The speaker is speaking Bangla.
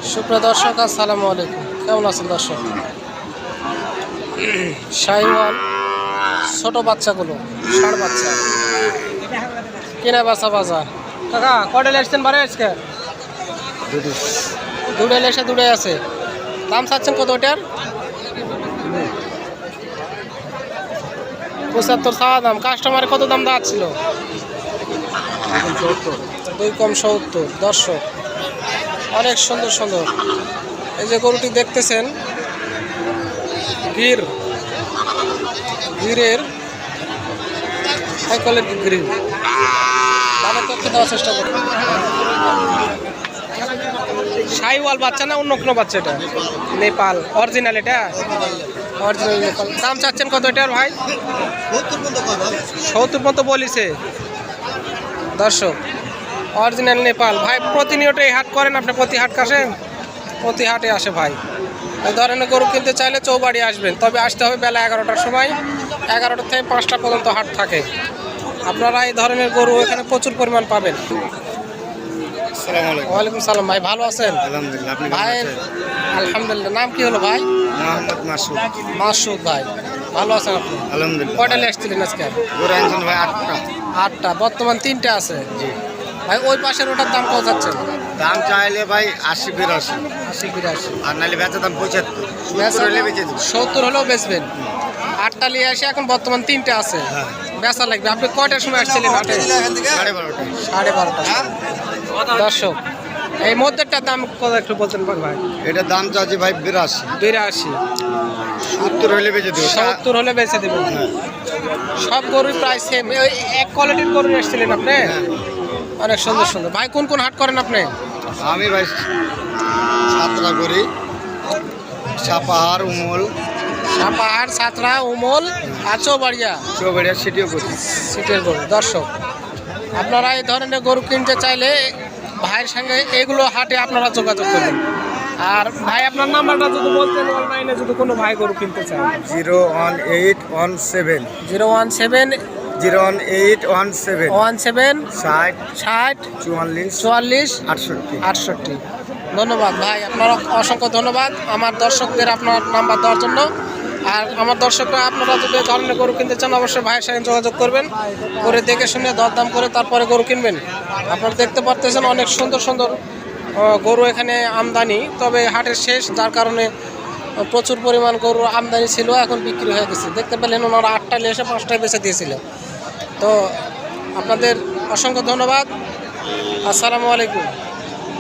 সুপ্রিয় দর্শক, আসসালামু আলাইকুম। কেমন আছেন দর্শক? শাহিওয়াল ছোট বাচ্চাগুলো, ষাঁড় বাচ্চা কিনা বাচ্চা বাজার। কাকা কয়টা এসছেন বারে আজকে? দুটো এসে দুটো আছে। দাম চাচ্ছেন কত ওটার? 75 চাওয়া দাম। কাস্টমারে কত দাম দাঁড়াচ্ছিল? 2 কম 70। দর্শক অনেক সুন্দর সুন্দর এই যে গরুটি দেখতেছেন, গিরের হাই কোয়ালিটি গির। দামের তথ্য দেওয়ার চেষ্টা করুন। শাহিওয়াল বাচ্চা না অন্য কোনো বাচ্চা? এটা নেপাল অরিজিনাল। এটা অরিজিনাল নেপাল। দাম চাচ্ছেন কত এটার ভাই? 70 মতো বলিছে দর্শক। অরিজিনাল নেপাল ভাই। প্রতিনিয়ত এই হাট করেন আপনি? প্রতি হাট কাছেন? প্রতি হাটে আসে ভাই। এই ধরনের গরু কিনতে চাইলে চৌবাড়ি আসবেন, তবে আসতে হবে বেলা 11টার সময়। 11টা থেকে 5টা পর্যন্ত হাট থাকে। আপনারা এই ধরনের গরু এখানে প্রচুর পরিমাণ পাবেন। ওয়ালাইকুম সালাম ভাই, ভালো আছেন? ভাই আলহামদুলিল্লাহ। নাম কি হলো ভাই? মোহাম্মদ মাসুদ। মাসুদ ভাই, ভালো আছেন আপনি? আলহামদুলিল্লাহ। কয়টা নিয়ে আসছিলেন আজকে? ভাই 8টা। 8টা, বর্তমান 3টে আছে ভাই। ওই পাশের ওটার দাম কত যাচ্ছে? দাম চাইলে ভাই 80-82, 80-82। আর নাহলে বেচা দাম 75 হলে বেচে দেবো। 70 হলেও বেচবেন। 8টা নিয়ে আসে, এখন বর্তমান 3টে আছে। বেচা লাগবে। আপনি কয়টার সময় আসছিলেন হাটে? 12:30। দর্শক এই মধ্যেরটার দাম কত একটু বলতেন ভাই? এটার দাম চাচ্ছি ভাই 82। 70 হলে বেচে দেবো। 70 হলে বেচে দেবেন। সব গরুর প্রায় সেম। ওই এক কোয়ালিটির গরু এসেছিলেন আপনি? অনেক সুন্দর সুন্দর। ভাই কোন কোন হাট করেন আপনি? আমি ভাই ছাত্রা করি, সাপাহার, উমল। সাপাহার, ছাত্রা, উমল আর চৌবাড়িয়া সিটিও করি। সিটের গরু। দর্শক আপনারা এই ধরনের গরু কিনতে চাইলে ভাইয়ের সঙ্গে এগুলো হাটে আপনারা যোগাযোগ করবেন। আর ভাই আপনার নাম্বারটা যদি বলতেন, অনলাইনে যদি কোনো ভাই গরু কিনতে চায়। 01817 017 01817 60 60 44 44 68। 68। ধন্যবাদ ভাই, আপনার অসংখ্য ধন্যবাদ আমার দর্শকদের আপনার নাম্বার দেওয়ার জন্য। আর আমার দর্শকরা আপনারা যদি ধরনের গরু কিনতে চান অবশ্যই ভাইয়ের সঙ্গে যোগাযোগ করবেন, করে দেখে শুনে দরদাম করে তারপরে গরু কিনবেন। আপনারা দেখতে পারতেছেন অনেক সুন্দর সুন্দর গরু এখানে আমদানি, তবে হাটের শেষ, যার কারণে প্রচুর পরিমাণ গরু আমদানি ছিল, এখন বিক্রি হয়ে গেছে। দেখতে পেলেন ওনারা 8টা নিয়ে এসে 5টায় বেচে দিয়েছিল। তো আপনাদের অসংখ্য ধন্যবাদ। আসসালামু আলাইকুম।